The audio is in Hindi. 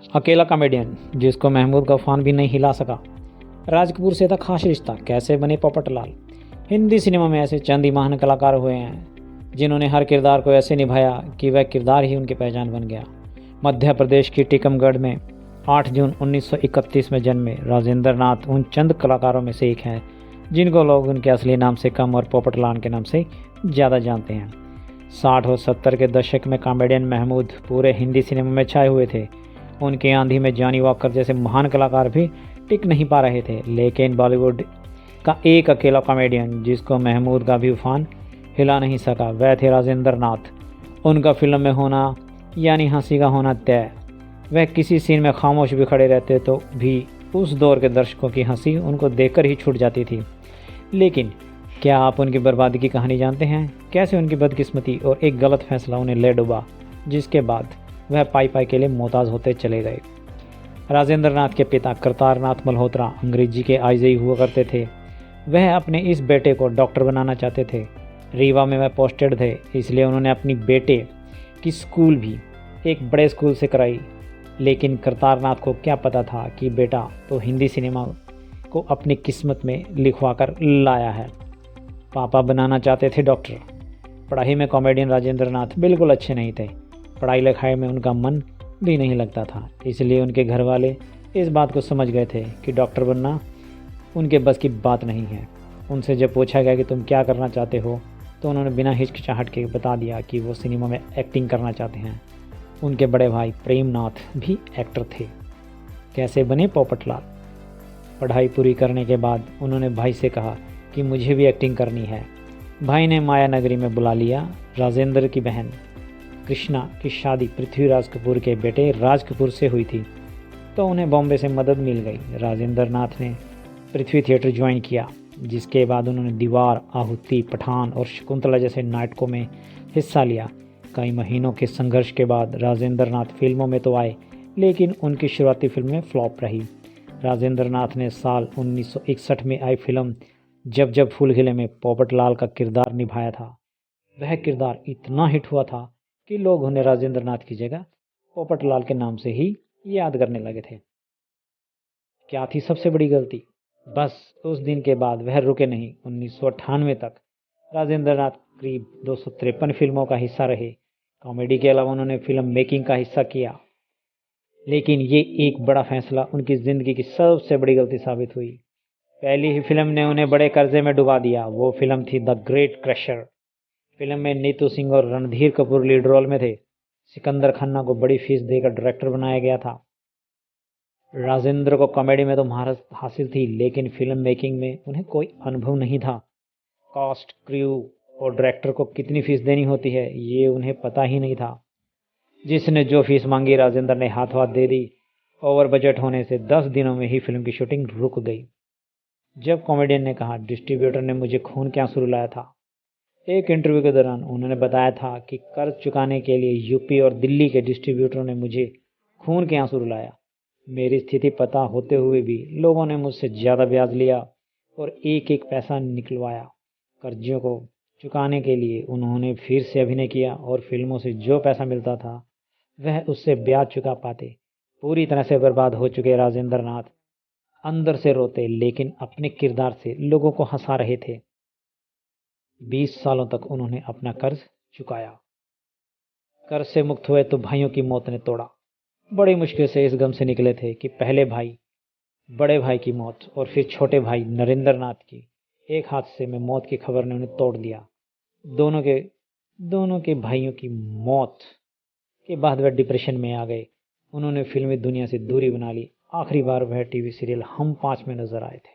अकेला कॉमेडियन जिसको महमूद गफ्फार भी नहीं हिला सका। राज कपूर से था खास रिश्ता, कैसे बने पोपटलाल। हिंदी सिनेमा में ऐसे चंद ही महान कलाकार हुए हैं जिन्होंने हर किरदार को ऐसे निभाया कि वह किरदार ही उनकी पहचान बन गया। मध्य प्रदेश की टीकमगढ़ में 8 जून 1931 में जन्मे राजेंद्र नाथ उन चंद कलाकारों में से एक हैं जिनको लोग उनके असली नाम से कम और पोपटलाल के नाम से ज़्यादा जानते हैं। 60 और 70 के दशक में कॉमेडियन महमूद पूरे हिंदी सिनेमा में छाए हुए थे। उनकी आंधी में जॉनी वॉकर जैसे महान कलाकार भी टिक नहीं पा रहे थे, लेकिन बॉलीवुड का एक अकेला कॉमेडियन जिसको महमूद का भी उफान हिला नहीं सका, वह थे राजेंद्र नाथ। उनका फिल्म में होना यानी हंसी का होना तय। वह किसी सीन में खामोश भी खड़े रहते तो भी उस दौर के दर्शकों की हंसी उनको देखकर ही छूट जाती थी। लेकिन क्या आप उनकी बर्बादी की कहानी जानते हैं? कैसे उनकी बदकिस्मती और एक गलत फैसला उन्हें ले डूबा, जिसके बाद वह पाई पाई के लिए मोहताज होते चले गए। राजेंद्र नाथ के पिता करतार नाथ मल्होत्रा अंग्रेजी के आईजी हुआ करते थे। वह अपने इस बेटे को डॉक्टर बनाना चाहते थे। रीवा में वह पोस्टेड थे, इसलिए उन्होंने अपनी बेटे की स्कूल भी एक बड़े स्कूल से कराई। लेकिन करतार नाथ को क्या पता था कि बेटा तो हिंदी सिनेमा को अपनी किस्मत में लिखवा कर लाया है। पापा बनाना चाहते थे डॉक्टर। पढ़ाई में कॉमेडियन राजेंद्र नाथ बिल्कुल अच्छे नहीं थे। पढ़ाई लिखाई में उनका मन भी नहीं लगता था, इसलिए उनके घर वाले इस बात को समझ गए थे कि डॉक्टर बनना उनके बस की बात नहीं है। उनसे जब पूछा गया कि तुम क्या करना चाहते हो, तो उन्होंने बिना हिचकिचाहट के बता दिया कि वो सिनेमा में एक्टिंग करना चाहते हैं। उनके बड़े भाई प्रेम नाथ भी एक्टर थे। कैसे बने पोपटलाल? पढ़ाई पूरी करने के बाद उन्होंने भाई से कहा कि मुझे भी एक्टिंग करनी है। भाई ने माया नगरी में बुला लिया। राजेंद्र की बहन कृष्णा की शादी पृथ्वीराज कपूर के बेटे राज कपूर से हुई थी, तो उन्हें बॉम्बे से मदद मिल गई। राजेंद्र नाथ ने पृथ्वी थिएटर ज्वाइन किया, जिसके बाद उन्होंने दीवार, आहुति, पठान और शकुंतला जैसे नाटकों में हिस्सा लिया। कई महीनों के संघर्ष के बाद राजेंद्र नाथ फिल्मों में तो आए, लेकिन उनकी शुरुआती फिल्में फ्लॉप रही। राजेंद्र नाथ ने साल 1961 में आई फिल्म जब जब फूल खिले में पोपटलाल का किरदार निभाया था। वह किरदार इतना हिट हुआ था कि लोग उन्हें राजेंद्र नाथ की जगह पोपटलाल के नाम से ही याद करने लगे थे। क्या थी सबसे बड़ी गलती? बस उस दिन के बाद वह रुके नहीं। 1998 तक राजेंद्र नाथ करीब 253 फिल्मों का हिस्सा रहे। कॉमेडी के अलावा उन्होंने फिल्म मेकिंग का हिस्सा किया, लेकिन ये एक बड़ा फैसला उनकी ज़िंदगी की सबसे बड़ी गलती साबित हुई। पहली ही फिल्म ने उन्हें बड़े कर्जे में डुबा दिया। वो फिल्म थी द ग्रेट क्रशर। फिल्म में नीतू सिंह और रणधीर कपूर लीड रोल में थे। सिकंदर खन्ना को बड़ी फीस देकर डायरेक्टर बनाया गया था। राजेंद्र को कॉमेडी में तो महारत हासिल थी, लेकिन फिल्म मेकिंग में उन्हें कोई अनुभव नहीं था। कास्ट, क्रू और डायरेक्टर को कितनी फीस देनी होती है, ये उन्हें पता ही नहीं था। जिसने जो फीस मांगी राजेंद्र ने हाथ हाथ दे दी। ओवर बजट होने से 10 दिनों में ही फिल्म की शूटिंग रुक गई। जब कॉमेडियन ने कहा डिस्ट्रीब्यूटर ने मुझे खून के आंसू रुलाया था। एक इंटरव्यू के दौरान उन्होंने बताया था कि कर्ज चुकाने के लिए यूपी और दिल्ली के डिस्ट्रीब्यूटरों ने मुझे खून के आंसू रुलाया। मेरी स्थिति पता होते हुए भी लोगों ने मुझसे ज़्यादा ब्याज लिया और एक एक पैसा निकलवाया। कर्जियों को चुकाने के लिए उन्होंने फिर से अभिनय किया और फिल्मों से जो पैसा मिलता था वह उससे ब्याज चुका पाते। पूरी तरह से बर्बाद हो चुके राजेंद्र नाथ अंदर से रोते, लेकिन अपने किरदार से लोगों को हंसा रहे थे। 20 सालों तक उन्होंने अपना कर्ज चुकाया। कर्ज से मुक्त हुए तो भाइयों की मौत ने तोड़ा। बड़ी मुश्किल से इस गम से निकले थे कि पहले बड़े भाई की मौत और फिर छोटे भाई नरेंद्र नाथ की एक हादसे में मौत की खबर ने उन्हें तोड़ दिया। दोनों के भाइयों की मौत के बाद वह डिप्रेशन में आ गए। उन्होंने फिल्मी दुनिया से दूरी बना ली। आखिरी बार वह टीवी सीरियल हम 5 में नजर आए थे।